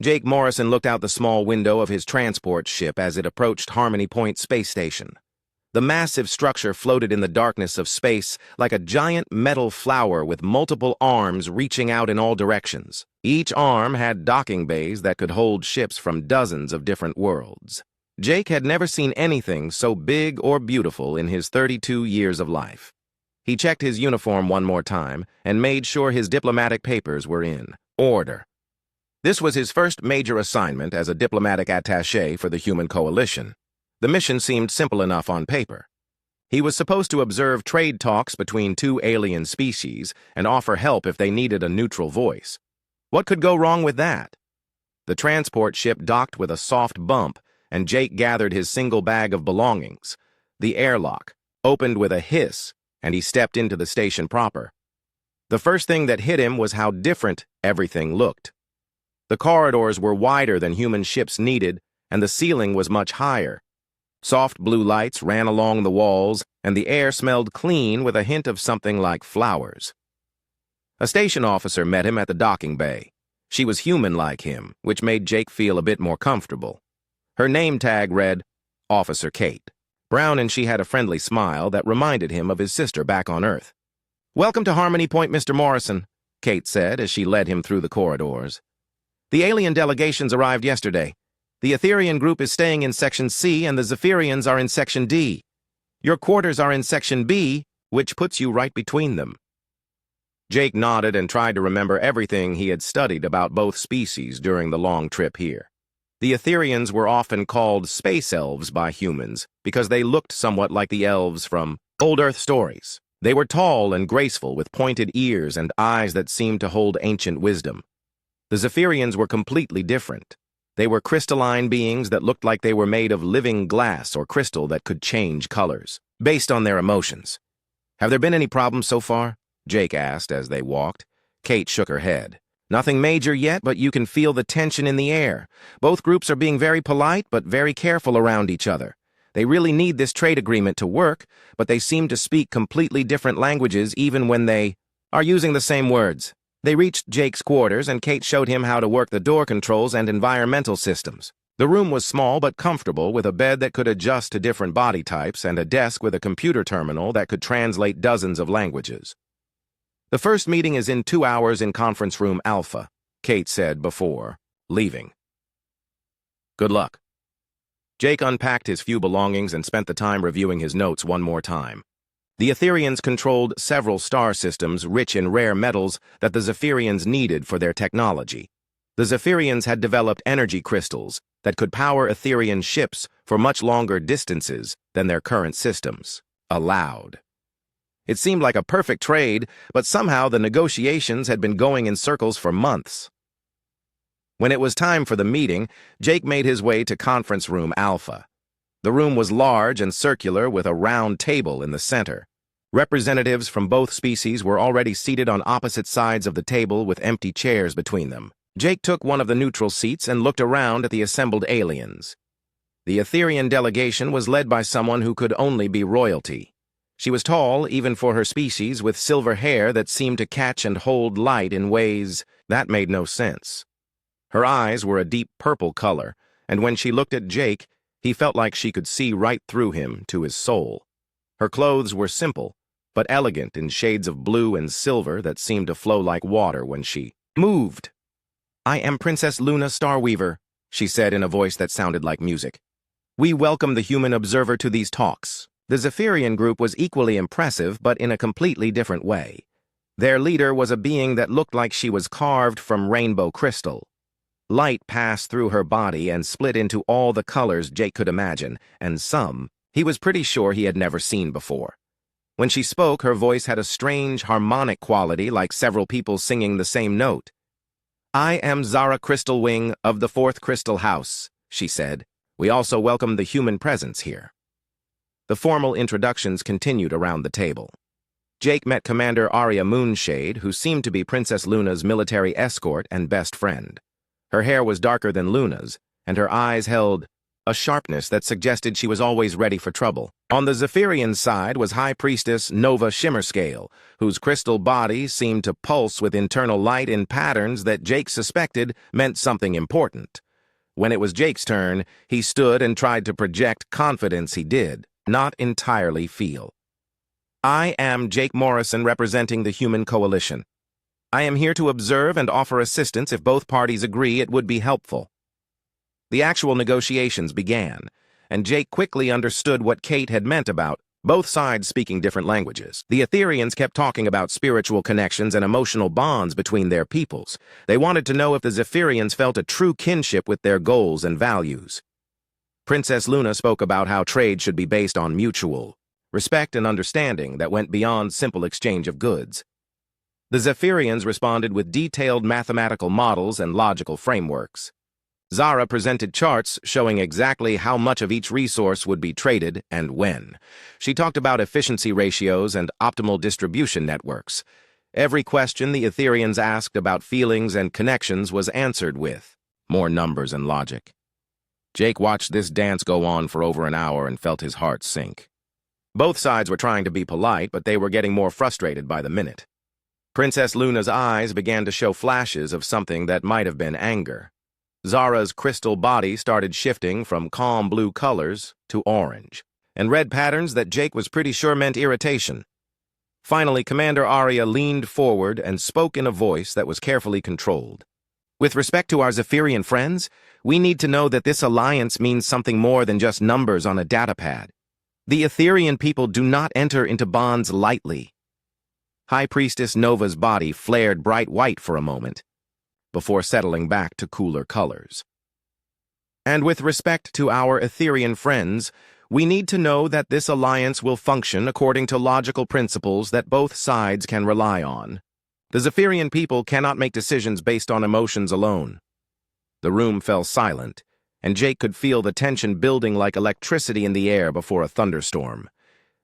Jake Morrison looked out the small window of his transport ship as it approached Harmony Point Space Station. The massive structure floated in the darkness of space like a giant metal flower with multiple arms reaching out in all directions. Each arm had docking bays that could hold ships from dozens of different worlds. Jake had never seen anything so big or beautiful in his 32 years of life. He checked his uniform one more time and made sure his diplomatic papers were in order. This was his first major assignment as a diplomatic attaché for the Human Coalition. The mission seemed simple enough on paper. He was supposed to observe trade talks between two alien species and offer help if they needed a neutral voice. What could go wrong with that? The transport ship docked with a soft bump, and Jake gathered his single bag of belongings. The airlock opened with a hiss, and he stepped into the station proper. The first thing that hit him was how different everything looked. The corridors were wider than human ships needed, and the ceiling was much higher. Soft blue lights ran along the walls, and the air smelled clean with a hint of something like flowers. A station officer met him at the docking bay. She was human like him, which made Jake feel a bit more comfortable. Her name tag read, Officer Kate. Brown and she had a friendly smile that reminded him of his sister back on Earth. "Welcome to Harmony Point, Mr. Morrison," Kate said as she led him through the corridors. "The alien delegations arrived yesterday. The Etherian group is staying in Section C and the Zephyrians are in Section D. Your quarters are in Section B, which puts you right between them." Jake nodded and tried to remember everything he had studied about both species during the long trip here. The Etherians were often called space elves by humans because they looked somewhat like the elves from old Earth stories. They were tall and graceful with pointed ears and eyes that seemed to hold ancient wisdom. The Zephyrians were completely different. They were crystalline beings that looked like they were made of living glass or crystal that could change colors, based on their emotions. "Have there been any problems so far?" Jake asked as they walked. Kate shook her head. "Nothing major yet, but you can feel the tension in the air. Both groups are being very polite, but very careful around each other. They really need this trade agreement to work, but they seem to speak completely different languages even when they are using the same words." They reached Jake's quarters, and Kate showed him how to work the door controls and environmental systems. The room was small but comfortable, with a bed that could adjust to different body types and a desk with a computer terminal that could translate dozens of languages. "The first meeting is in 2 hours in Conference Room Alpha," Kate said before leaving. "Good luck." Jake unpacked his few belongings and spent the time reviewing his notes one more time. The Etherians controlled several star systems rich in rare metals that the Zephyrians needed for their technology. The Zephyrians had developed energy crystals that could power Etherian ships for much longer distances than their current systems allowed. It seemed like a perfect trade, but somehow the negotiations had been going in circles for months. When it was time for the meeting, Jake made his way to Conference Room Alpha. The room was large and circular with a round table in the center. Representatives from both species were already seated on opposite sides of the table with empty chairs between them. Jake took one of the neutral seats and looked around at the assembled aliens. The Etherian delegation was led by someone who could only be royalty. She was tall, even for her species, with silver hair that seemed to catch and hold light in ways that made no sense. Her eyes were a deep purple color, and when she looked at Jake, he felt like she could see right through him to his soul. Her clothes were simple, but elegant in shades of blue and silver that seemed to flow like water when she moved. "I am Princess Luna Starweaver," she said in a voice that sounded like music. "We welcome the human observer to these talks." The Zephyrian group was equally impressive, but in a completely different way. Their leader was a being that looked like she was carved from rainbow crystal. Light passed through her body and split into all the colors Jake could imagine, and some he was pretty sure he had never seen before. When she spoke, her voice had a strange harmonic quality, like several people singing the same note. "I am Zara Crystalwing of the 4th Crystal House," she said. "We also welcome the human presence here." The formal introductions continued around the table. Jake met Commander Arya Moonshade, who seemed to be Princess Luna's military escort and best friend. Her hair was darker than Luna's, and her eyes held a sharpness that suggested she was always ready for trouble. On the Zephyrian side was High Priestess Nova Shimmerscale, whose crystal body seemed to pulse with internal light in patterns that Jake suspected meant something important. When it was Jake's turn, he stood and tried to project confidence he did, not entirely feel. I am Jake Morrison, representing the Human Coalition. I am here to observe and offer assistance if both parties agree it would be helpful. The actual negotiations began, and Jake quickly understood what Kate had meant about both sides speaking different languages. The Etherians kept talking about spiritual connections and emotional bonds between their peoples. They wanted to know if the Zephyrians felt a true kinship with their goals and values. Princess Luna spoke about how trade should be based on mutual respect and understanding that went beyond simple exchange of goods. The Zephyrians responded with detailed mathematical models and logical frameworks. Zara presented charts showing exactly how much of each resource would be traded and when. She talked about efficiency ratios and optimal distribution networks. Every question the Etherians asked about feelings and connections was answered with more numbers and logic. Jake watched this dance go on for over an hour and felt his heart sink. Both sides were trying to be polite, but they were getting more frustrated by the minute. Princess Luna's eyes began to show flashes of something that might have been anger. Zara's crystal body started shifting from calm blue colors to orange, and red patterns that Jake was pretty sure meant irritation. Finally, Commander Arya leaned forward and spoke in a voice that was carefully controlled. With respect to our Zephyrian friends, we need to know that this alliance means something more than just numbers on a datapad. The Etherian people do not enter into bonds lightly. High Priestess Nova's body flared bright white for a moment, before settling back to cooler colors. And with respect to our Etherian friends, we need to know that this alliance will function according to logical principles that both sides can rely on. The Zephyrian people cannot make decisions based on emotions alone. The room fell silent, and Jake could feel the tension building like electricity in the air before a thunderstorm.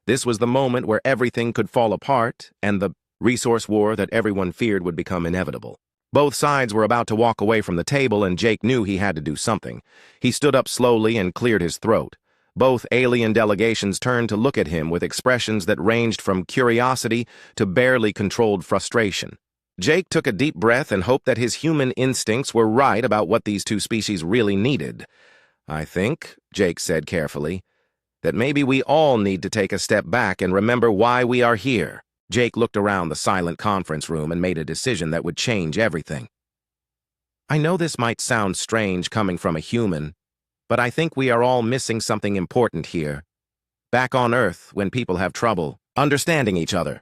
This was the moment where everything could fall apart, and the resource war that everyone feared would become inevitable. Both sides were about to walk away from the table, and Jake knew he had to do something. He stood up slowly and cleared his throat. Both alien delegations turned to look at him with expressions that ranged from curiosity to barely controlled frustration. Jake took a deep breath and hoped that his human instincts were right about what these two species really needed. I think, Jake said carefully, that maybe we all need to take a step back and remember why we are here. Jake looked around the silent conference room and made a decision that would change everything. I know this might sound strange coming from a human, but I think we are all missing something important here. Back on Earth, when people have trouble understanding each other,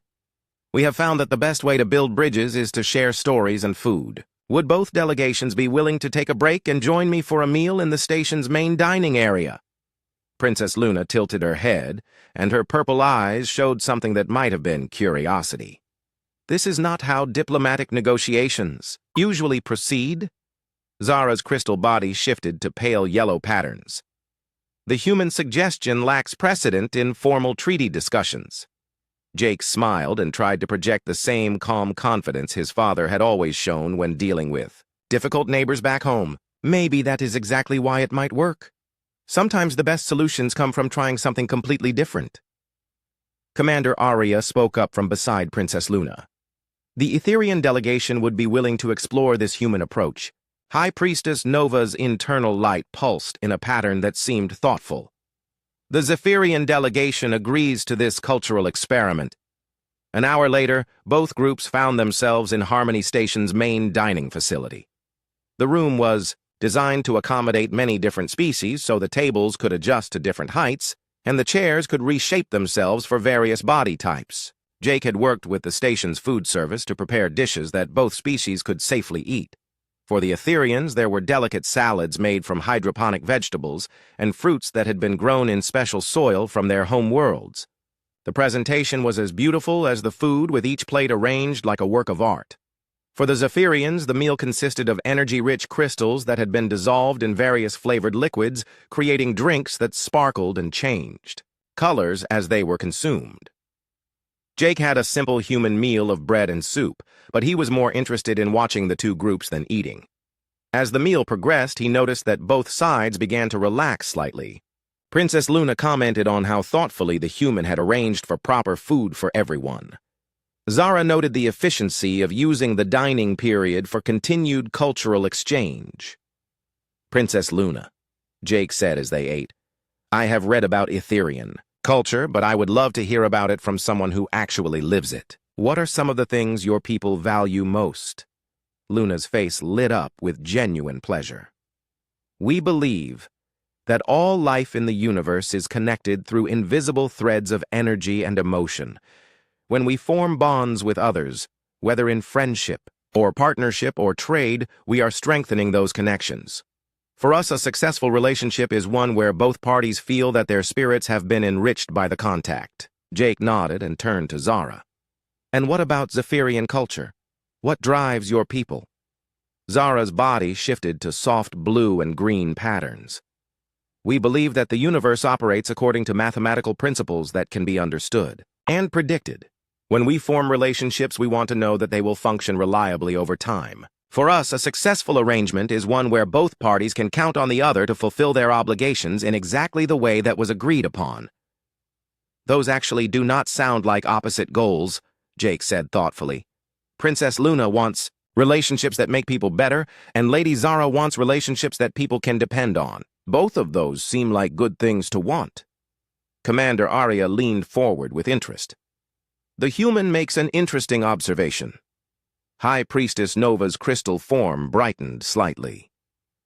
we have found that the best way to build bridges is to share stories and food. Would both delegations be willing to take a break and join me for a meal in the station's main dining area? Princess Luna tilted her head, and her purple eyes showed something that might have been curiosity. This is not how diplomatic negotiations usually proceed. Zara's crystal body shifted to pale yellow patterns. The human suggestion lacks precedent in formal treaty discussions. Jake smiled and tried to project the same calm confidence his father had always shown when dealing with difficult neighbors back home. Maybe that is exactly why it might work. Sometimes the best solutions come from trying something completely different. Commander Arya spoke up from beside Princess Luna. The Etherian delegation would be willing to explore this human approach. High Priestess Nova's internal light pulsed in a pattern that seemed thoughtful. The Zephyrian delegation agrees to this cultural experiment. An hour later, both groups found themselves in Harmony Station's main dining facility. The room was designed to accommodate many different species so the tables could adjust to different heights, and the chairs could reshape themselves for various body types. Jake had worked with the station's food service to prepare dishes that both species could safely eat. For the Etherians, there were delicate salads made from hydroponic vegetables and fruits that had been grown in special soil from their home worlds. The presentation was as beautiful as the food, with each plate arranged like a work of art. For the Zephyrians, the meal consisted of energy-rich crystals that had been dissolved in various flavored liquids, creating drinks that sparkled and changed colors as they were consumed. Jake had a simple human meal of bread and soup, but he was more interested in watching the two groups than eating. As the meal progressed, he noticed that both sides began to relax slightly. Princess Luna commented on how thoughtfully the human had arranged for proper food for everyone. Zara noted the efficiency of using the dining period for continued cultural exchange. Princess Luna, Jake said as they ate, I have read about Etherian culture, but I would love to hear about it from someone who actually lives it. What are some of the things your people value most? Luna's face lit up with genuine pleasure. We believe that all life in the universe is connected through invisible threads of energy and emotion. When we form bonds with others, whether in friendship or partnership or trade, we are strengthening those connections. For us, a successful relationship is one where both parties feel that their spirits have been enriched by the contact. Jake nodded and turned to Zara. And what about Zephyrian culture? What drives your people? Zara's body shifted to soft blue and green patterns. We believe that the universe operates according to mathematical principles that can be understood and predicted. When we form relationships, we want to know that they will function reliably over time. For us, a successful arrangement is one where both parties can count on the other to fulfill their obligations in exactly the way that was agreed upon. Those actually do not sound like opposite goals, Jake said thoughtfully. Princess Luna wants relationships that make people better, and Lady Zara wants relationships that people can depend on. Both of those seem like good things to want. Commander Arya leaned forward with interest. The human makes an interesting observation. High Priestess Nova's crystal form brightened slightly.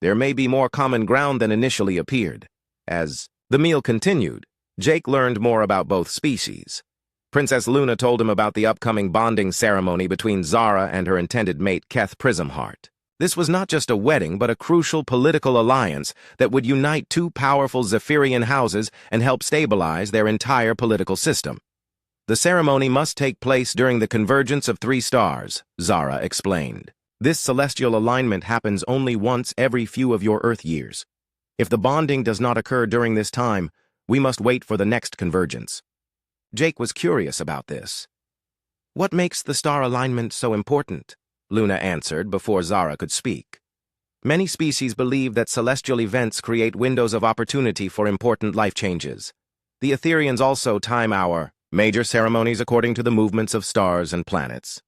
There may be more common ground than initially appeared. As the meal continued, Jake learned more about both species. Princess Luna told him about the upcoming bonding ceremony between Zara and her intended mate Keth Prismheart. This was not just a wedding, but a crucial political alliance that would unite two powerful Zephyrian houses and help stabilize their entire political system. The ceremony must take place during the convergence of 3 stars, Zara explained. This celestial alignment happens only once every few of your Earth years. If the bonding does not occur during this time, we must wait for the next convergence. Jake was curious about this. What makes the star alignment so important? Luna answered before Zara could speak. Many species believe that celestial events create windows of opportunity for important life changes. The Etherians also time our major ceremonies according to the movements of stars and planets.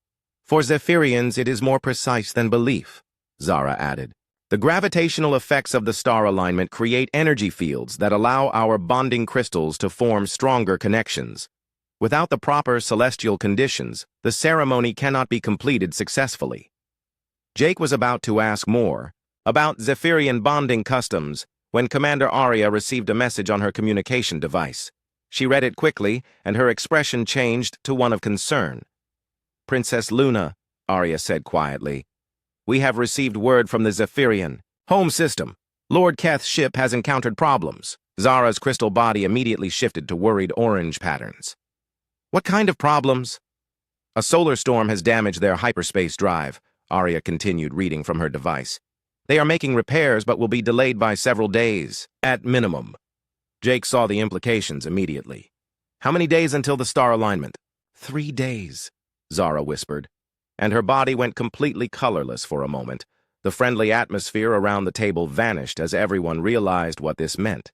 For Zephyrians, it is more precise than belief, Zara added. The gravitational effects of the star alignment create energy fields that allow our bonding crystals to form stronger connections. Without the proper celestial conditions, the ceremony cannot be completed successfully. Jake was about to ask more about Zephyrian bonding customs when Commander Arya received a message on her communication device. She read it quickly, and her expression changed to one of concern. Princess Luna, Arya said quietly, we have received word from the Zephyrian home system. Lord Keth's ship has encountered problems. Zara's crystal body immediately shifted to worried orange patterns. What kind of problems? A solar storm has damaged their hyperspace drive, Arya continued reading from her device. They are making repairs but will be delayed by several days, at minimum. Jake saw the implications immediately. How many days until the star alignment? 3 days, Zara whispered, and her body went completely colorless for a moment. The friendly atmosphere around the table vanished as everyone realized what this meant.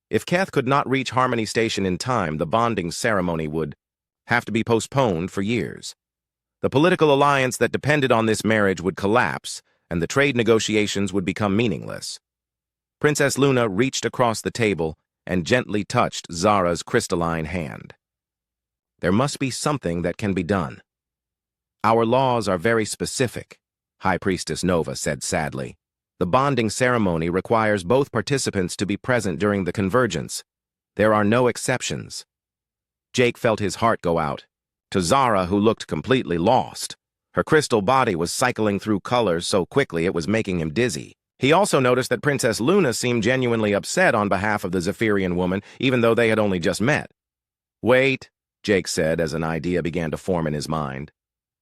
If Keth could not reach Harmony Station in time, the bonding ceremony would have to be postponed for years. The political alliance that depended on this marriage would collapse, and the trade negotiations would become meaningless. Princess Luna reached across the table and gently touched Zara's crystalline hand. There must be something that can be done. Our laws are very specific, High Priestess Nova said sadly. The bonding ceremony requires both participants to be present during the convergence. There are no exceptions. Jake felt his heart go out to Zara, who looked completely lost. Her crystal body was cycling through colors so quickly it was making him dizzy. He also noticed that Princess Luna seemed genuinely upset on behalf of the Zephyrian woman, even though they had only just met. Wait, Jake said as an idea began to form in his mind.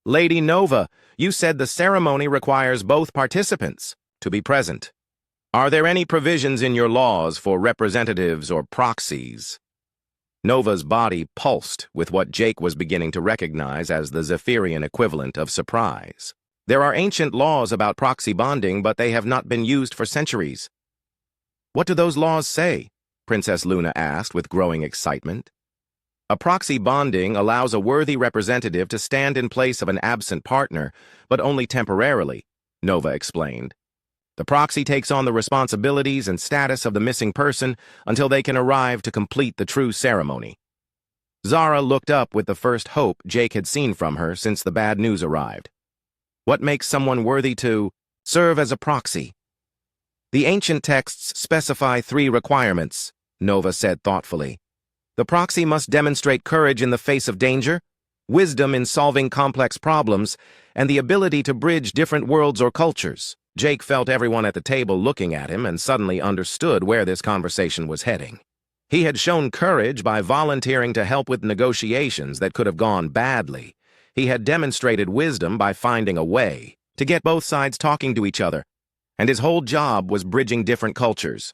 Lady Nova, you said the ceremony requires both participants to be present. Are there any provisions in your laws for representatives or proxies? Nova's body pulsed with what Jake was beginning to recognize as the Zephyrian equivalent of surprise. There are ancient laws about proxy bonding, but they have not been used for centuries. What do those laws say? Princess Luna asked with growing excitement. A proxy bonding allows a worthy representative to stand in place of an absent partner, but only temporarily, Nova explained. The proxy takes on the responsibilities and status of the missing person until they can arrive to complete the true ceremony. Zara looked up with the first hope Jake had seen from her since the bad news arrived. What makes someone worthy to serve as a proxy? The ancient texts specify 3 requirements, Nova said thoughtfully. The proxy must demonstrate courage in the face of danger, wisdom in solving complex problems, and the ability to bridge different worlds or cultures. Jake felt everyone at the table looking at him and suddenly understood where this conversation was heading. He had shown courage by volunteering to help with negotiations that could have gone badly. He had demonstrated wisdom by finding a way to get both sides talking to each other, and his whole job was bridging different cultures.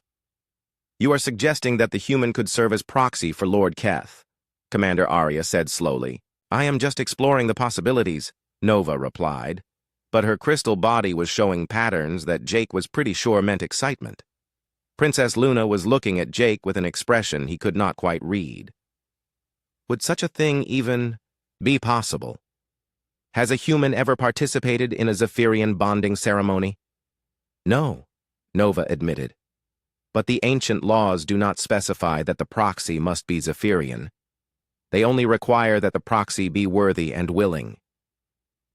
You are suggesting that the human could serve as proxy for Lord Keth, Commander Arya said slowly. I am just exploring the possibilities, Nova replied, but her crystal body was showing patterns that Jake was pretty sure meant excitement. Princess Luna was looking at Jake with an expression he could not quite read. Would such a thing even be possible? Has a human ever participated in a Zephyrian bonding ceremony? No, Nova admitted. But the ancient laws do not specify that the proxy must be Zephyrian. They only require that the proxy be worthy and willing.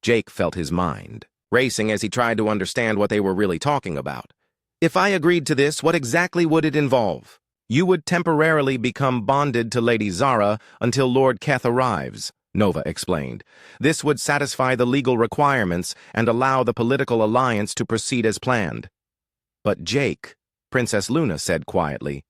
Jake felt his mind racing as he tried to understand what they were really talking about. If I agreed to this, what exactly would it involve? You would temporarily become bonded to Lady Zara until Lord Keth arrives, Nova explained. This would satisfy the legal requirements and allow the political alliance to proceed as planned. But Jake, Princess Luna said quietly,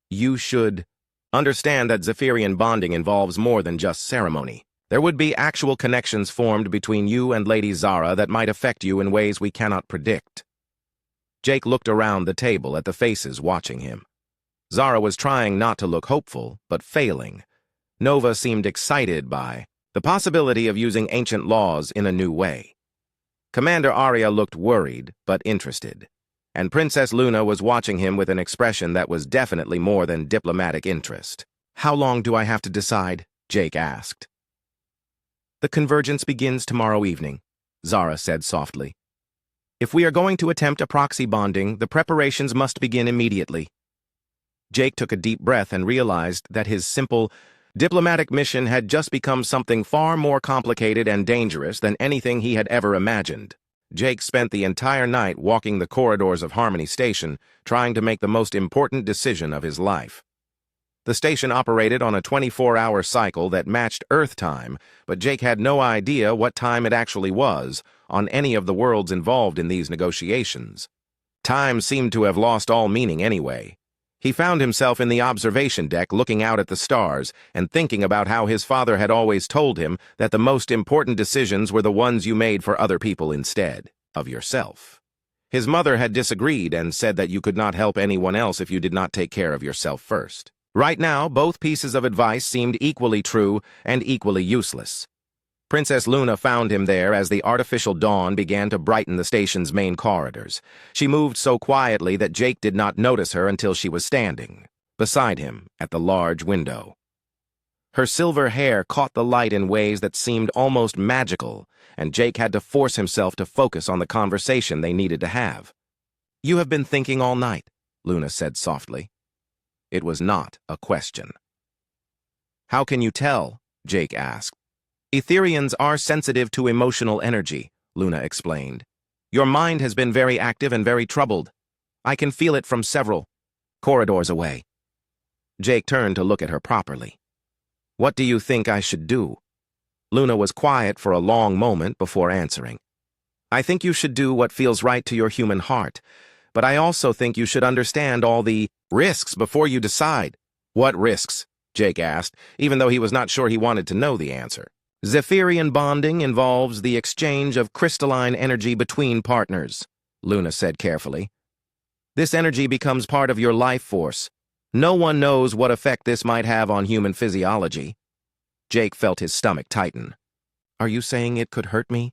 you should understand that Zephyrian bonding involves more than just ceremony. There would be actual connections formed between you and Lady Zara that might affect you in ways we cannot predict. Jake looked around the table at the faces watching him. Zara was trying not to look hopeful, but failing. Nova seemed excited by the possibility of using ancient laws in a new way. Commander Arya looked worried, but interested, and Princess Luna was watching him with an expression that was definitely more than diplomatic interest. How long do I have to decide? Jake asked. The convergence begins tomorrow evening, Zara said softly. If we are going to attempt a proxy bonding, the preparations must begin immediately. Jake took a deep breath and realized that his simple, diplomatic mission had just become something far more complicated and dangerous than anything he had ever imagined. Jake spent the entire night walking the corridors of Harmony Station, trying to make the most important decision of his life. The station operated on a 24-hour cycle that matched Earth time, but Jake had no idea what time it actually was on any of the worlds involved in these negotiations. Time seemed to have lost all meaning anyway. He found himself in the observation deck looking out at the stars and thinking about how his father had always told him that the most important decisions were the ones you made for other people instead of yourself. His mother had disagreed and said that you could not help anyone else if you did not take care of yourself first. Right now, both pieces of advice seemed equally true and equally useless. Princess Luna found him there as the artificial dawn began to brighten the station's main corridors. She moved so quietly that Jake did not notice her until she was standing beside him at the large window. Her silver hair caught the light in ways that seemed almost magical, and Jake had to force himself to focus on the conversation they needed to have. You have been thinking all night, Luna said softly. It was not a question. How can you tell? Jake asked. Etherians are sensitive to emotional energy, Luna explained. Your mind has been very active and very troubled. I can feel it from several corridors away. Jake turned to look at her properly. What do you think I should do? Luna was quiet for a long moment before answering. I think you should do what feels right to your human heart, but I also think you should understand all the risks before you decide. What risks? Jake asked, even though he was not sure he wanted to know the answer. Zephyrian bonding involves the exchange of crystalline energy between partners, Luna said carefully. This energy becomes part of your life force. No one knows what effect this might have on human physiology. Jake felt his stomach tighten. Are you saying it could hurt me?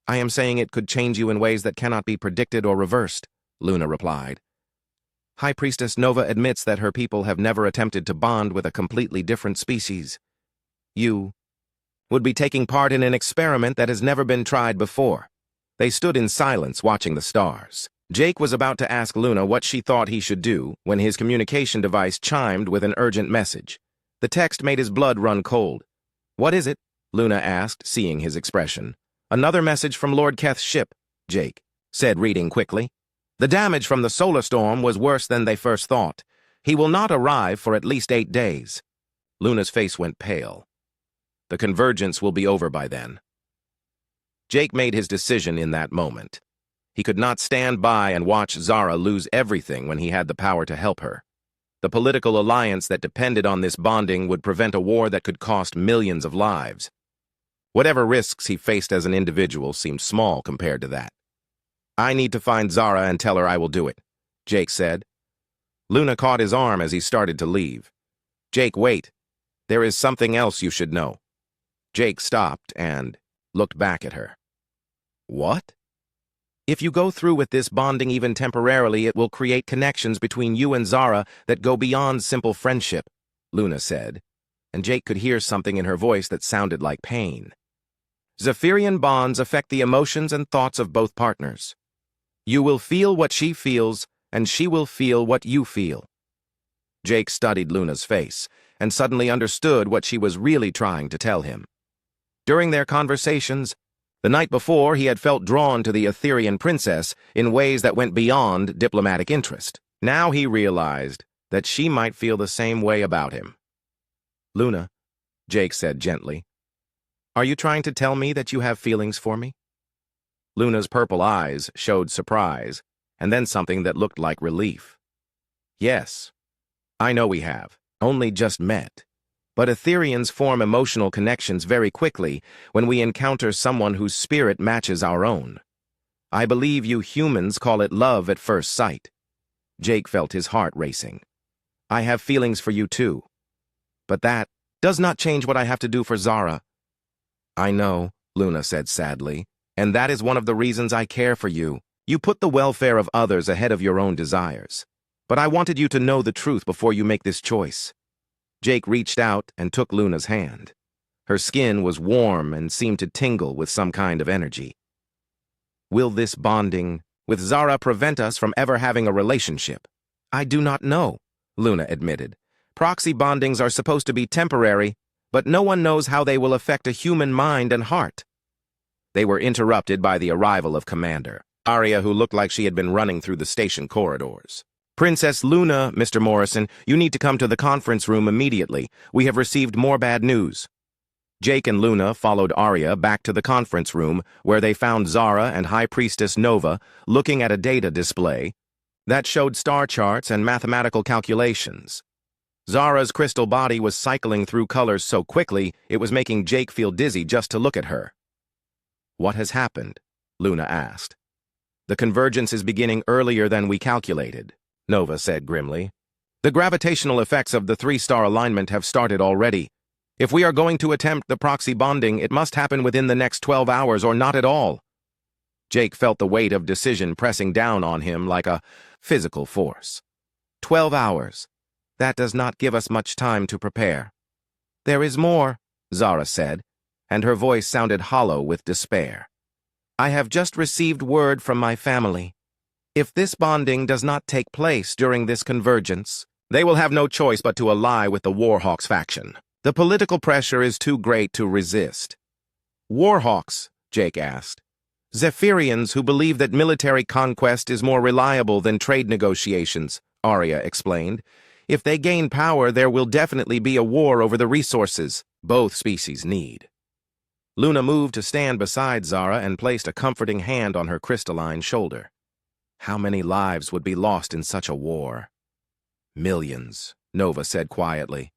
I am saying it could change you in ways that cannot be predicted or reversed, Luna replied. High Priestess Nova admits that her people have never attempted to bond with a completely different species. You would be taking part in an experiment that has never been tried before. They stood in silence watching the stars. Jake was about to ask Luna what she thought he should do when his communication device chimed with an urgent message. The text made his blood run cold. What is it? Luna asked, seeing his expression. Another message from Lord Keth's ship, Jake said, reading quickly. The damage from the solar storm was worse than they first thought. He will not arrive for at least 8 days. Luna's face went pale. The convergence will be over by then. Jake made his decision in that moment. He could not stand by and watch Zara lose everything when he had the power to help her. The political alliance that depended on this bonding would prevent a war that could cost millions of lives. Whatever risks he faced as an individual seemed small compared to that. I need to find Zara and tell her I will do it, Jake said. Luna caught his arm as he started to leave. Jake, wait. There is something else you should know. Jake stopped and looked back at her. What? If you go through with this bonding even temporarily, it will create connections between you and Zara that go beyond simple friendship, Luna said, and Jake could hear something in her voice that sounded like pain. Zephyrian bonds affect the emotions and thoughts of both partners. You will feel what she feels, and she will feel what you feel. Jake studied Luna's face, and suddenly understood what she was really trying to tell him. During their conversations, the night before, he had felt drawn to the Etherean princess in ways that went beyond diplomatic interest. Now he realized that she might feel the same way about him. Luna, Jake said gently, are you trying to tell me that you have feelings for me? Luna's purple eyes showed surprise, and then something that looked like relief. Yes, I know we have, only just met. But Etherians form emotional connections very quickly when we encounter someone whose spirit matches our own. I believe you humans call it love at first sight. Jake felt his heart racing. I have feelings for you too. But that does not change what I have to do for Zara. I know, Luna said sadly, and that is one of the reasons I care for you. You put the welfare of others ahead of your own desires. But I wanted you to know the truth before you make this choice. Jake reached out and took Luna's hand. Her skin was warm and seemed to tingle with some kind of energy. Will this bonding with Zara prevent us from ever having a relationship? I do not know, Luna admitted. Proxy bondings are supposed to be temporary, but no one knows how they will affect a human mind and heart. They were interrupted by the arrival of Commander Arya, who looked like she had been running through the station corridors. Princess Luna, Mr. Morrison, you need to come to the conference room immediately. We have received more bad news. Jake and Luna followed Arya back to the conference room, where they found Zara and High Priestess Nova looking at a data display that showed star charts and mathematical calculations. Zara's crystal body was cycling through colors so quickly it was making Jake feel dizzy just to look at her. What has happened? Luna asked. The convergence is beginning earlier than we calculated, Nova said grimly. The gravitational effects of the 3-star alignment have started already. If we are going to attempt the proxy bonding, it must happen within the next 12 hours or not at all. Jake felt the weight of decision pressing down on him like a physical force. 12 hours. That does not give us much time to prepare. There is more, Zara said, and her voice sounded hollow with despair. I have just received word from my family. If this bonding does not take place during this convergence, they will have no choice but to ally with the Warhawks faction. The political pressure is too great to resist. Warhawks, Jake asked. Zephyrians who believe that military conquest is more reliable than trade negotiations, Arya explained. If they gain power, there will definitely be a war over the resources both species need. Luna moved to stand beside Zara and placed a comforting hand on her crystalline shoulder. How many lives would be lost in such a war? Millions, Nova said quietly.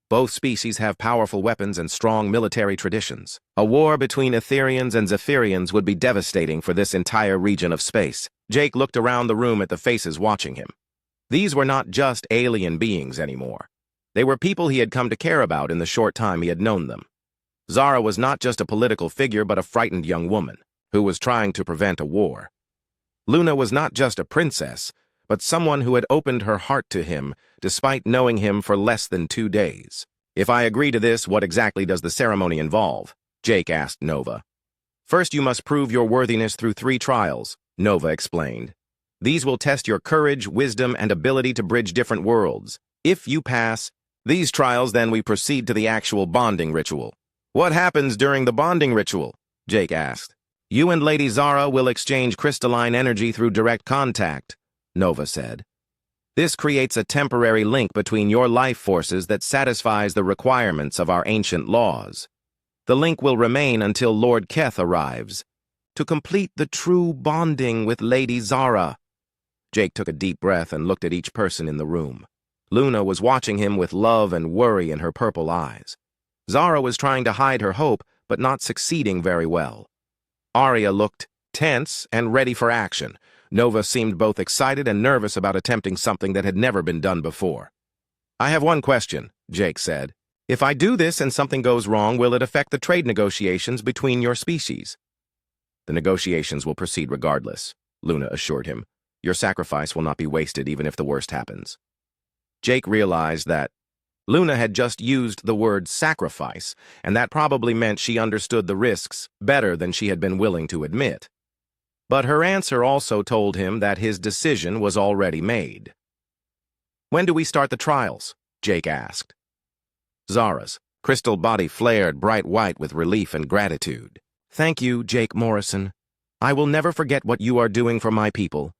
Both species have powerful weapons and strong military traditions. A war between Etherians and Zephyrians would be devastating for this entire region of space. Jake looked around the room at the faces watching him. These were not just alien beings anymore. They were people he had come to care about in the short time he had known them. Zara was not just a political figure but a frightened young woman. who was trying to prevent a war. Luna was not just a princess, but someone who had opened her heart to him, despite knowing him for less than 2 days. "If I agree to this, what exactly does the ceremony involve?" Jake asked Nova. "First, you must prove your worthiness through 3 trials," Nova explained. "These will test your courage, wisdom, and ability to bridge different worlds. If you pass these trials, then we proceed to the actual bonding ritual." "What happens during the bonding ritual?" Jake asked. "You and Lady Zara will exchange crystalline energy through direct contact," Nova said. "This creates a temporary link between your life forces that satisfies the requirements of our ancient laws. The link will remain until Lord Keth arrives to complete the true bonding with Lady Zara." Jake took a deep breath and looked at each person in the room. Luna was watching him with love and worry in her purple eyes. Zara was trying to hide her hope, but not succeeding very well. Arya looked tense and ready for action. Nova seemed both excited and nervous about attempting something that had never been done before. "I have one question," Jake said. "If I do this and something goes wrong, will it affect the trade negotiations between your species?" "The negotiations will proceed regardless," Luna assured him. "Your sacrifice will not be wasted even if the worst happens." Jake realized that Luna had just used the word sacrifice, and that probably meant she understood the risks better than she had been willing to admit. But her answer also told him that his decision was already made. "When do we start the trials?" Jake asked. Zara's crystal body flared bright white with relief and gratitude. "Thank you, Jake Morrison. I will never forget what you are doing for my people."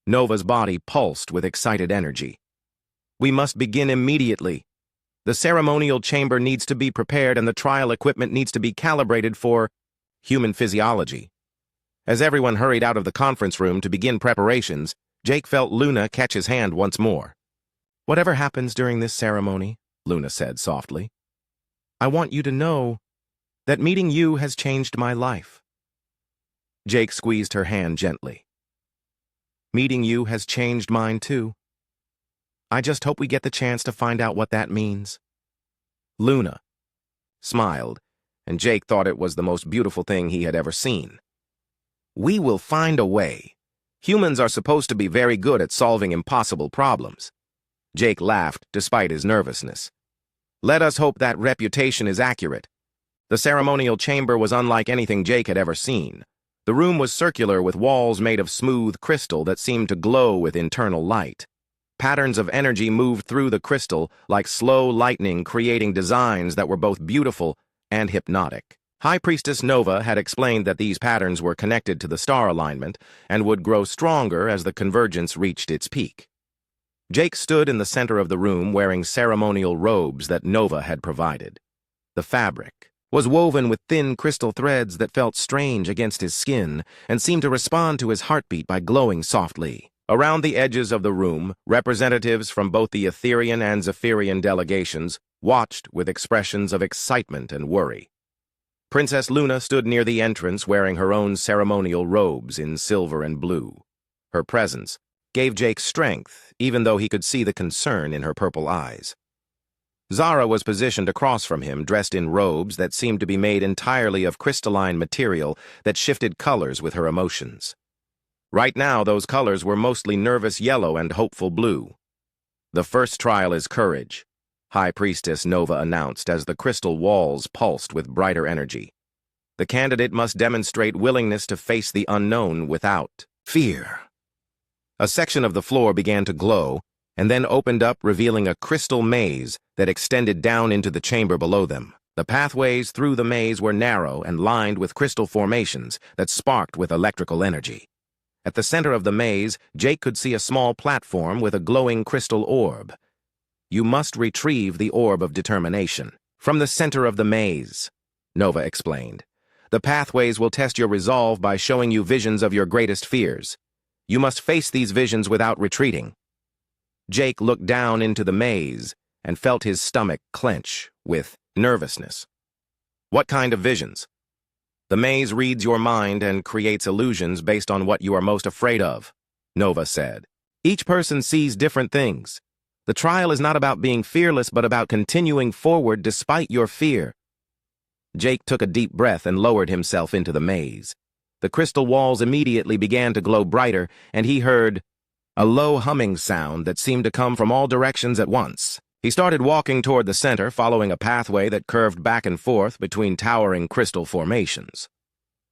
Nova's body pulsed with excited energy. "We must begin immediately. The ceremonial chamber needs to be prepared and the trial equipment needs to be calibrated for human physiology." As everyone hurried out of the conference room to begin preparations, Jake felt Luna catch his hand once more. "Whatever happens during this ceremony," Luna said softly, "I want you to know that meeting you has changed my life." Jake squeezed her hand gently. "Meeting you has changed mine too. I just hope we get the chance to find out what that means." Luna smiled, and Jake thought it was the most beautiful thing he had ever seen. "We will find a way. Humans are supposed to be very good at solving impossible problems." Jake laughed despite his nervousness. "Let us hope that reputation is accurate." The ceremonial chamber was unlike anything Jake had ever seen. The room was circular with walls made of smooth crystal that seemed to glow with internal light. Patterns of energy moved through the crystal like slow lightning, creating designs that were both beautiful and hypnotic. High Priestess Nova had explained that these patterns were connected to the star alignment and would grow stronger as the convergence reached its peak. Jake stood in the center of the room wearing ceremonial robes that Nova had provided. The fabric was woven with thin crystal threads that felt strange against his skin and seemed to respond to his heartbeat by glowing softly. Around the edges of the room, representatives from both the Etherian and Zephyrian delegations watched with expressions of excitement and worry. Princess Luna stood near the entrance wearing her own ceremonial robes in silver and blue. Her presence gave Jake strength, even though he could see the concern in her purple eyes. Zara was positioned across from him, dressed in robes that seemed to be made entirely of crystalline material that shifted colors with her emotions. Right now, those colors were mostly nervous yellow and hopeful blue. "The first trial is courage," High Priestess Nova announced as the crystal walls pulsed with brighter energy. "The candidate must demonstrate willingness to face the unknown without fear." A section of the floor began to glow, and then opened up, revealing a crystal maze that extended down into the chamber below them. The pathways through the maze were narrow and lined with crystal formations that sparked with electrical energy. At the center of the maze, Jake could see a small platform with a glowing crystal orb. "You must retrieve the orb of determination from the center of the maze," Nova explained. "The pathways will test your resolve by showing you visions of your greatest fears. You must face these visions without retreating." Jake looked down into the maze and felt his stomach clench with nervousness. "What kind of visions?" "The maze reads your mind and creates illusions based on what you are most afraid of," Nova said. "Each person sees different things. The trial is not about being fearless, but about continuing forward despite your fear." Jake took a deep breath and lowered himself into the maze. The crystal walls immediately began to glow brighter, and he heard a low humming sound that seemed to come from all directions at once. He started walking toward the center, following a pathway that curved back and forth between towering crystal formations.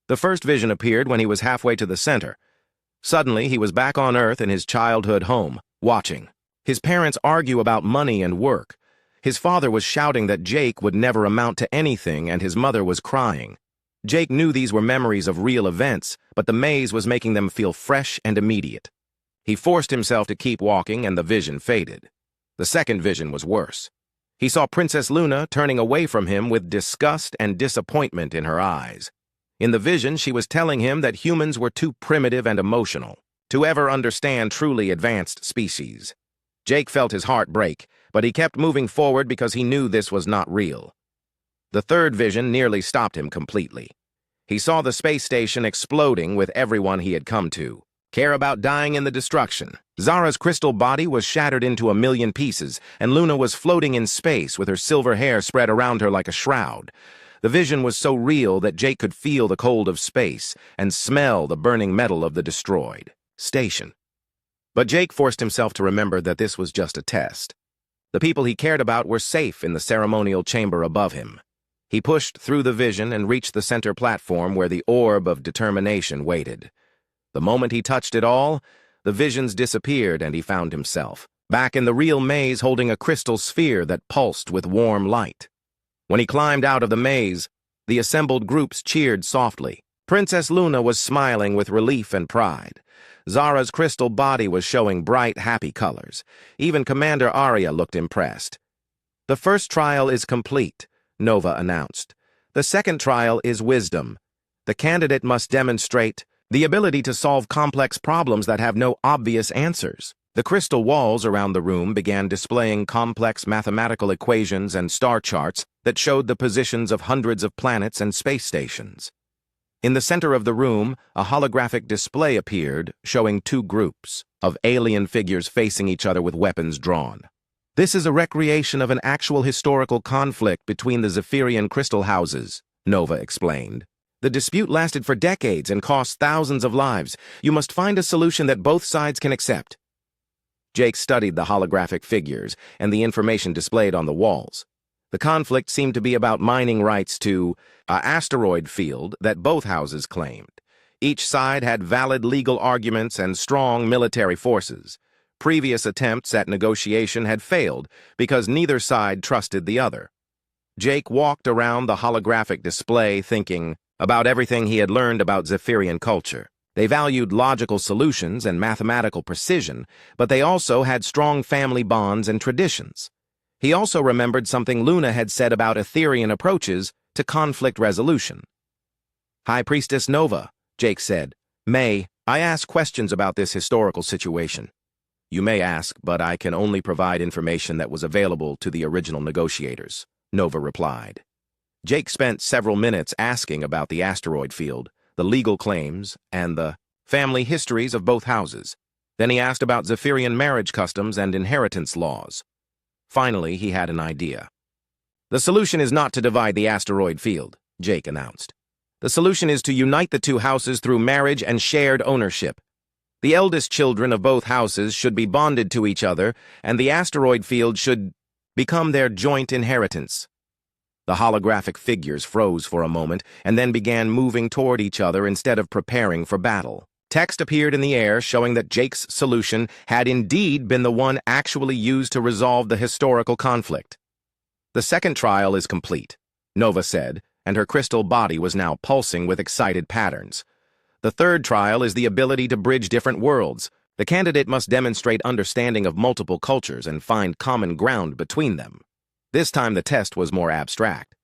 The first vision appeared when he was halfway to the center. Suddenly, he was back on Earth in his childhood home, watching his parents argue about money and work. His father was shouting that Jake would never amount to anything, and his mother was crying. Jake knew these were memories of real events, but the maze was making them feel fresh and immediate. He forced himself to keep walking, and the vision faded. The second vision was worse. He saw Princess Luna turning away from him with disgust and disappointment in her eyes. In the vision, she was telling him that humans were too primitive and emotional to ever understand truly advanced species. Jake felt his heart break, but he kept moving forward because he knew this was not real. The third vision nearly stopped him completely. He saw the space station exploding with everyone he had come to care about dying in the destruction. Zara's crystal body was shattered into 1,000,000 pieces, and Luna was floating in space with her silver hair spread around her like a shroud. The vision was so real that Jake could feel the cold of space and smell the burning metal of the destroyed station. But Jake forced himself to remember that this was just a test. The people he cared about were safe in the ceremonial chamber above him. He pushed through the vision and reached the center platform where the orb of determination waited. The moment he touched it all, the visions disappeared and he found himself back in the real maze holding a crystal sphere that pulsed with warm light. When he climbed out of the maze, the assembled groups cheered softly. Princess Luna was smiling with relief and pride. Zara's crystal body was showing bright, happy colors. Even Commander Arya looked impressed. "The first trial is complete," Nova announced. "The second trial is wisdom. The candidate must demonstrate the ability to solve complex problems that have no obvious answers." The crystal walls around the room began displaying complex mathematical equations and star charts that showed the positions of hundreds of planets and space stations. In the center of the room, a holographic display appeared, showing two groups of alien figures facing each other with weapons drawn. "This is a recreation of an actual historical conflict between the Zephyrian crystal houses," Nova explained. "The dispute lasted for decades and cost thousands of lives. You must find a solution that both sides can accept." Jake studied the holographic figures and the information displayed on the walls. The conflict seemed to be about mining rights to an asteroid field that both houses claimed. Each side had valid legal arguments and strong military forces. Previous attempts at negotiation had failed because neither side trusted the other. Jake walked around the holographic display thinking about everything he had learned about Zephyrian culture. They valued logical solutions and mathematical precision, but they also had strong family bonds and traditions. He also remembered something Luna had said about Etherian approaches to conflict resolution. "High Priestess Nova," Jake said, "May I ask questions about this historical situation?" "You may ask, but I can only provide information that was available to the original negotiators," Nova replied. Jake spent several minutes asking about the asteroid field, the legal claims, and the family histories of both houses. Then he asked about Zephyrian marriage customs and inheritance laws. Finally, he had an idea. "The solution is not to divide the asteroid field," Jake announced. "The solution is to unite the two houses through marriage and shared ownership. The eldest children of both houses should be bonded to each other, and the asteroid field should become their joint inheritance." The holographic figures froze for a moment and then began moving toward each other instead of preparing for battle. Text appeared in the air showing that Jake's solution had indeed been the one actually used to resolve the historical conflict. "The second trial is complete," Nova said, and her crystal body was now pulsing with excited patterns. "The third trial is the ability to bridge different worlds. The candidate must demonstrate understanding of multiple cultures and find common ground between them." This time the test was more abstract.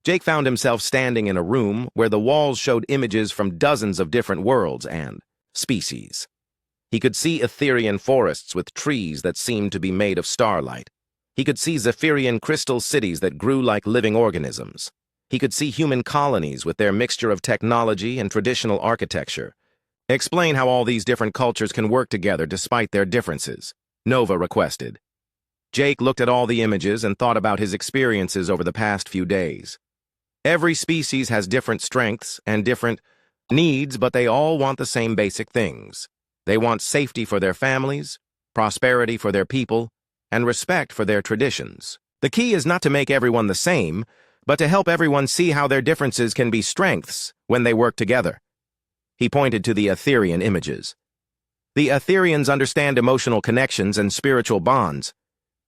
Jake found himself standing in a room where the walls showed images from dozens of different worlds and species. He could see Etherian forests with trees that seemed to be made of starlight. He could see Zephyrian crystal cities that grew like living organisms. He could see human colonies with their mixture of technology and traditional architecture. "Explain how all these different cultures can work together despite their differences," Nova requested. Jake looked at all the images and thought about his experiences over the past few days. Every species has different strengths and different needs, but they all want the same basic things. They want safety for their families, prosperity for their people, and respect for their traditions. The key is not to make everyone the same, but to help everyone see how their differences can be strengths when they work together. He pointed to the Etherian images. The Etherians understand emotional connections and spiritual bonds.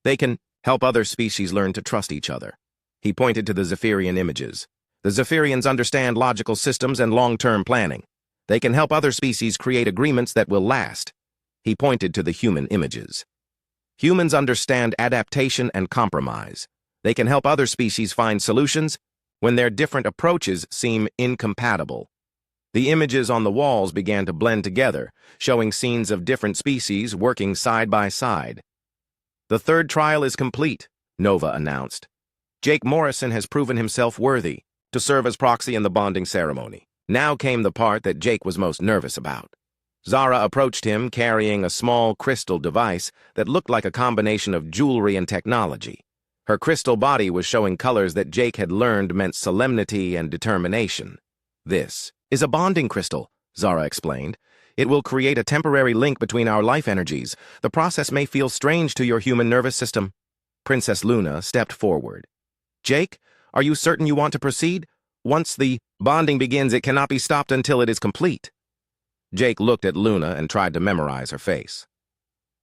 They can help other species learn to trust each other. He pointed to the Zephyrian images. The Zephyrians understand logical systems and long-term planning. They can help other species create agreements that will last. He pointed to the human images. Humans understand adaptation and compromise. They can help other species find solutions when their different approaches seem incompatible. The images on the walls began to blend together, showing scenes of different species working side by side. "The third trial is complete," Nova announced. "Jake Morrison has proven himself worthy to serve as proxy in the bonding ceremony." Now came the part that Jake was most nervous about. Zara approached him carrying a small crystal device that looked like a combination of jewelry and technology. Her crystal body was showing colors that Jake had learned meant solemnity and determination. "This is a bonding crystal," Zara explained. "It will create a temporary link between our life energies. The process may feel strange to your human nervous system." Princess Luna stepped forward. "Jake, are you certain you want to proceed? Once the bonding begins, it cannot be stopped until it is complete." Jake looked at Luna and tried to memorize her face.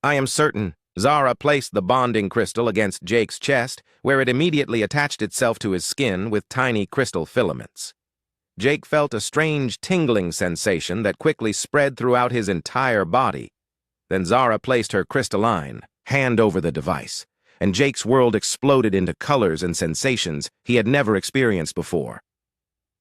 "I am certain." Zara placed the bonding crystal against Jake's chest, where it immediately attached itself to his skin with tiny crystal filaments. Jake felt a strange tingling sensation that quickly spread throughout his entire body. Then Zara placed her crystalline hand over the device, and Jake's world exploded into colors and sensations he had never experienced before.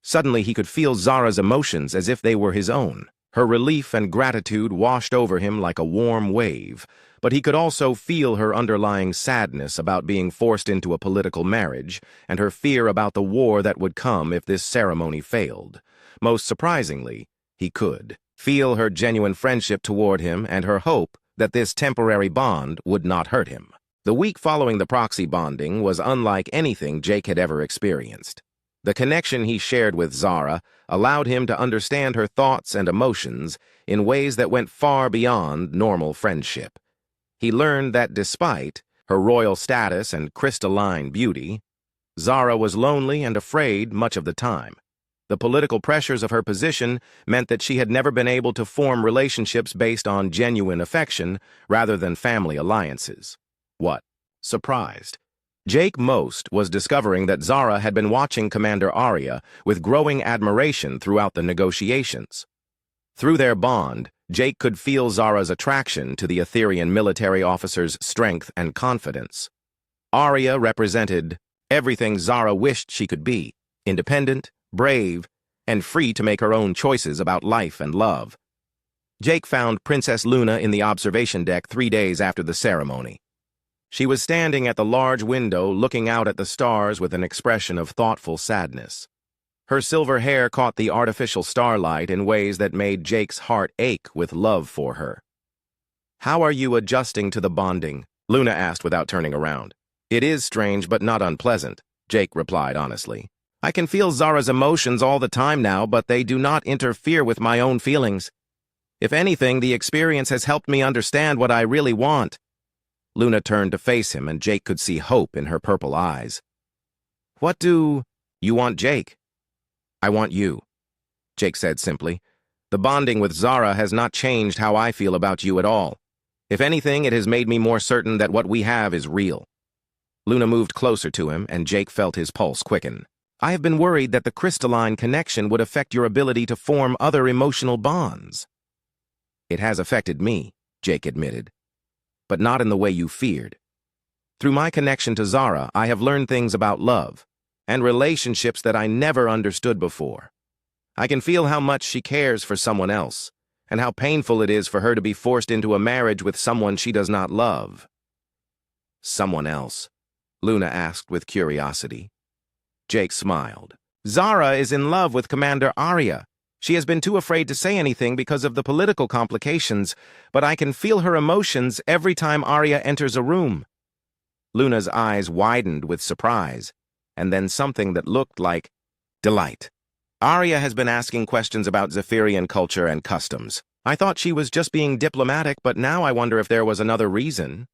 Suddenly, he could feel Zara's emotions as if they were his own. Her relief and gratitude washed over him like a warm wave, but he could also feel her underlying sadness about being forced into a political marriage and her fear about the war that would come if this ceremony failed. Most surprisingly, he could feel her genuine friendship toward him and her hope that this temporary bond would not hurt him. The week following the proxy bonding was unlike anything Jake had ever experienced. The connection he shared with Zara allowed him to understand her thoughts and emotions in ways that went far beyond normal friendship. He learned that despite her royal status and crystalline beauty, Zara was lonely and afraid much of the time. The political pressures of her position meant that she had never been able to form relationships based on genuine affection rather than family alliances. What surprised Jake most was discovering that Zara had been watching Commander Arya with growing admiration throughout the negotiations. Through their bond, Jake could feel Zara's attraction to the Etherian military officer's strength and confidence. Arya represented everything Zara wished she could be: independent, brave, and free to make her own choices about life and love. Jake found Princess Luna in the observation deck 3 days after the ceremony. She was standing at the large window looking out at the stars with an expression of thoughtful sadness. Her silver hair caught the artificial starlight in ways that made Jake's heart ache with love for her. "How are you adjusting to the bonding?" Luna asked without turning around. "It is strange but not unpleasant," Jake replied honestly. "I can feel Zara's emotions all the time now, but they do not interfere with my own feelings. If anything, the experience has helped me understand what I really want." Luna turned to face him, and Jake could see hope in her purple eyes. "What do you want, Jake?" "I want you," Jake said simply. "The bonding with Zara has not changed how I feel about you at all. If anything, it has made me more certain that what we have is real." Luna moved closer to him, and Jake felt his pulse quicken. "I have been worried that the crystalline connection would affect your ability to form other emotional bonds." "It has affected me," Jake admitted, "but not in the way you feared. Through my connection to Zara, I have learned things about love and relationships that I never understood before. I can feel how much she cares for someone else, and how painful it is for her to be forced into a marriage with someone she does not love." "Someone else?" Luna asked with curiosity. Jake smiled. "Zara is in love with Commander Arya. She has been too afraid to say anything because of the political complications, but I can feel her emotions every time Arya enters a room." Luna's eyes widened with surprise, and then something that looked like delight. Arya has been asking questions about Zephyrian culture and customs. I thought she was just being diplomatic, but now I wonder if there was another reason.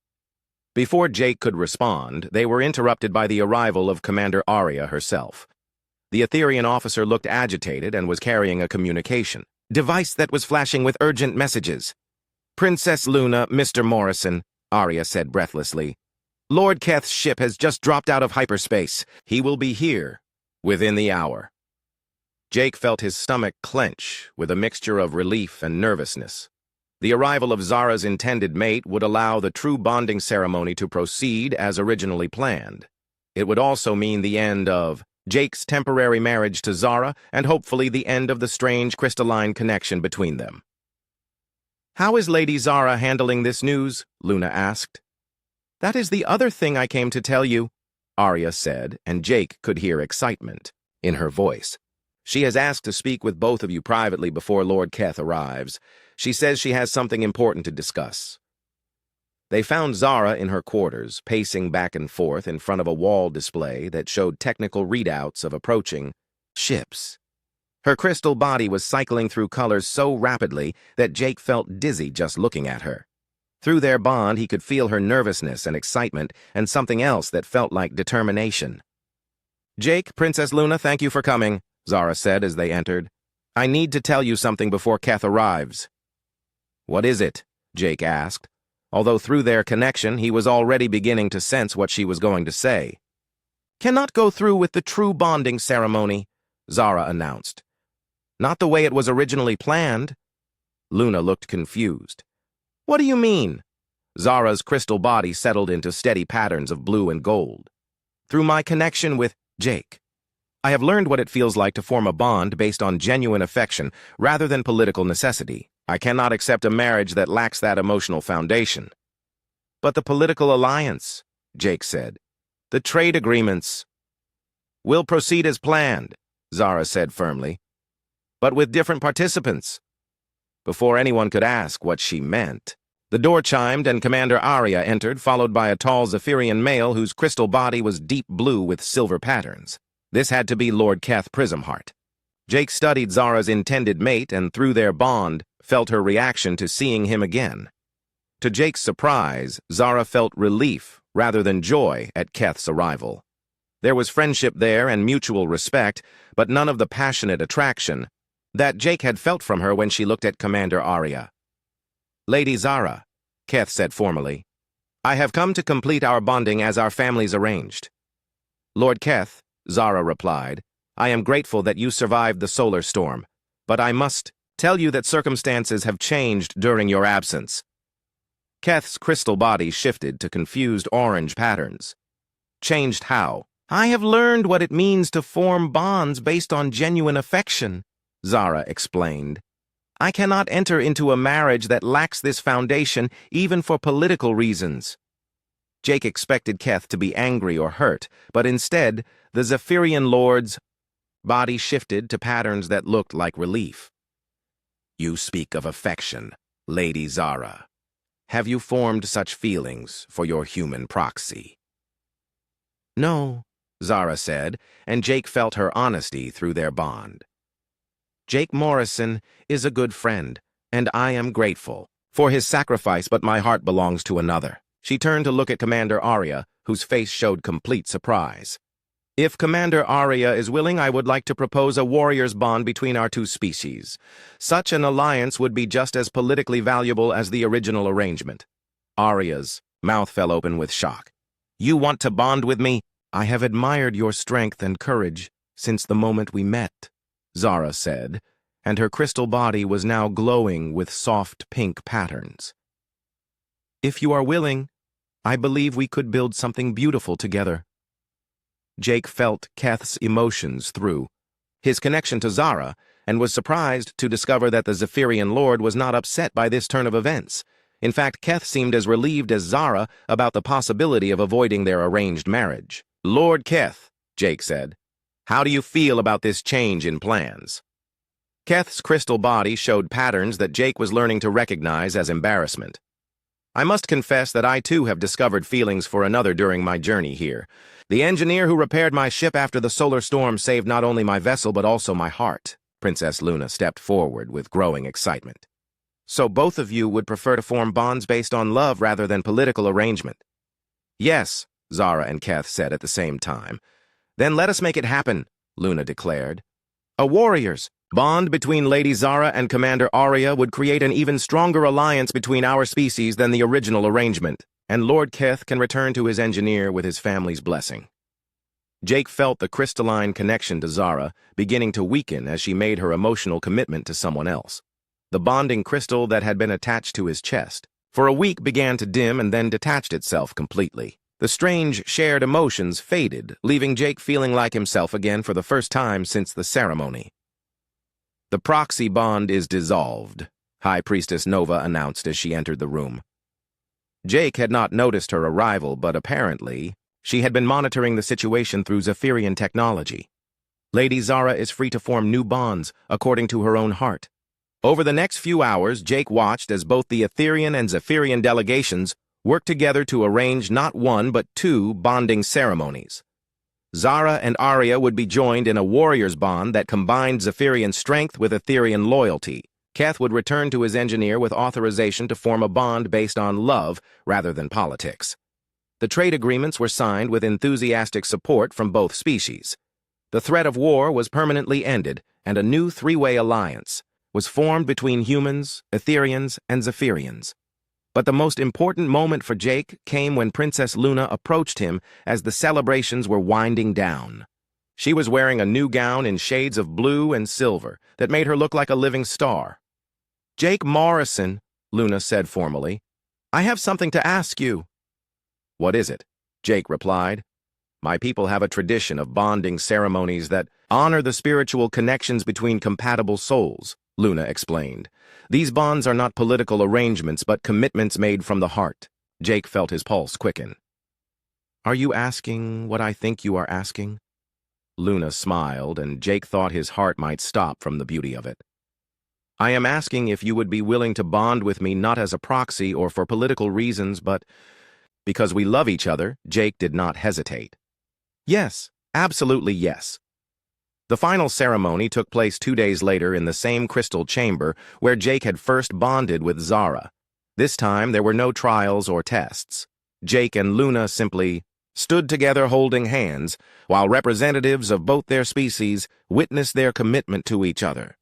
Before Jake could respond, they were interrupted by the arrival of Commander Arya herself. The Etherian officer looked agitated and was carrying a communication device that was flashing with urgent messages. "Princess Luna, Mr. Morrison," Arya said breathlessly. "Lord Keth's ship has just dropped out of hyperspace. He will be here within the hour." Jake felt his stomach clench with a mixture of relief and nervousness. The arrival of Zara's intended mate would allow the true bonding ceremony to proceed as originally planned. It would also mean the end of Jake's temporary marriage to Zara and hopefully the end of the strange crystalline connection between them. "How is Lady Zara handling this news?" Luna asked. "That is the other thing I came to tell you," Arya said, and Jake could hear excitement in her voice. "She has asked to speak with both of you privately before Lord Keth arrives. She says she has something important to discuss." They found Zara in her quarters, pacing back and forth in front of a wall display that showed technical readouts of approaching ships. Her crystal body was cycling through colors so rapidly that Jake felt dizzy just looking at her. Through their bond, he could feel her nervousness and excitement and something else that felt like determination. "Jake, Princess Luna, thank you for coming," Zara said as they entered. "I need to tell you something before Keth arrives." "What is it?" Jake asked, although through their connection he was already beginning to sense what she was going to say. "Cannot go through with the true bonding ceremony," Zara announced. "Not the way it was originally planned." Luna looked confused. "What do you mean?" Zara's crystal body settled into steady patterns of blue and gold. "Through my connection with Jake. I have learned what it feels like to form a bond based on genuine affection rather than political necessity. I cannot accept a marriage that lacks that emotional foundation." "But the political alliance," Jake said. "The trade agreements." "Will proceed as planned," Zara said firmly. "But with different participants." Before anyone could ask what she meant, the door chimed and Commander Arya entered, followed by a tall Zephyrian male whose crystal body was deep blue with silver patterns. This had to be Lord Keth Prismheart. Jake studied Zara's intended mate and, through their bond, felt her reaction to seeing him again. To Jake's surprise, Zara felt relief rather than joy at Keth's arrival. There was friendship there and mutual respect, but none of the passionate attraction that Jake had felt from her when she looked at Commander Arya. "Lady Zara," Keth said formally, "I have come to complete our bonding as our families arranged." "Lord Keth," Zara replied, "I am grateful that you survived the solar storm, but I must tell you that circumstances have changed during your absence." Keth's crystal body shifted to confused orange patterns. "Changed how?" "I have learned what it means to form bonds based on genuine affection," Zara explained. "I cannot enter into a marriage that lacks this foundation, even for political reasons." Jake expected Keth to be angry or hurt, but instead, the Zephyrian Lord's body shifted to patterns that looked like relief. "You speak of affection, Lady Zara. Have you formed such feelings for your human proxy?" "No," Zara said, and Jake felt her honesty through their bond. "Jake Morrison is a good friend, and I am grateful for his sacrifice, but my heart belongs to another." She turned to look at Commander Arya, whose face showed complete surprise. "If Commander Arya is willing, I would like to propose a warrior's bond between our two species. Such an alliance would be just as politically valuable as the original arrangement." Arya's mouth fell open with shock. "You want to bond with me?" "I have admired your strength and courage since the moment we met," Zara said, and her crystal body was now glowing with soft pink patterns. "If you are willing, I believe we could build something beautiful together." Jake felt Keth's emotions through his connection to Zara and was surprised to discover that the Zephyrian Lord was not upset by this turn of events. In fact, Keth seemed as relieved as Zara about the possibility of avoiding their arranged marriage. "Lord Keth," Jake said, "how do you feel about this change in plans?" Keth's crystal body showed patterns that Jake was learning to recognize as embarrassment. I must confess that I too have discovered feelings for another during my journey here. The engineer who repaired my ship after the solar storm saved not only my vessel but also my heart. Princess Luna stepped forward with growing excitement. So both of you would prefer to form bonds based on love rather than political arrangement? Yes, Zara and Keth said at the same time. Then let us make it happen, Luna declared. A warrior's bond between Lady Zara and Commander Arya would create an even stronger alliance between our species than the original arrangement, and Lord Keth can return to his engineer with his family's blessing. Jake felt the crystalline connection to Zara beginning to weaken as she made her emotional commitment to someone else. The bonding crystal that had been attached to his chest for a week began to dim and then detached itself completely. The strange shared emotions faded, leaving Jake feeling like himself again for the first time since the ceremony. The proxy bond is dissolved, High Priestess Nova announced as she entered the room. Jake had not noticed her arrival, but apparently, she had been monitoring the situation through Zephyrian technology. Lady Zara is free to form new bonds, according to her own heart. Over the next few hours, Jake watched as both the Etherian and Zephyrian delegations worked together to arrange not one but two bonding ceremonies. Zara and Arya would be joined in a warrior's bond that combined Zephyrian strength with Etherian loyalty. Keth would return to his engineer with authorization to form a bond based on love rather than politics. The trade agreements were signed with enthusiastic support from both species. The threat of war was permanently ended, and a new three-way alliance was formed between humans, Etherians, and Zephyrians. But the most important moment for Jake came when Princess Luna approached him as the celebrations were winding down. She was wearing a new gown in shades of blue and silver that made her look like a living star. "Jake Morrison," Luna said formally, "I have something to ask you." "What is it?" Jake replied. "My people have a tradition of bonding ceremonies that honor the spiritual connections between compatible souls," Luna explained. "These bonds are not political arrangements, but commitments made from the heart." Jake felt his pulse quicken. "Are you asking what I think you are asking?" Luna smiled, and Jake thought his heart might stop from the beauty of it. "I am asking if you would be willing to bond with me not as a proxy or for political reasons, but because we love each other." Jake did not hesitate. "Yes, absolutely yes." The final ceremony took place 2 days later in the same crystal chamber where Jake had first bonded with Zara. This time there were no trials or tests. Jake and Luna simply stood together holding hands, while representatives of both their species witnessed their commitment to each other.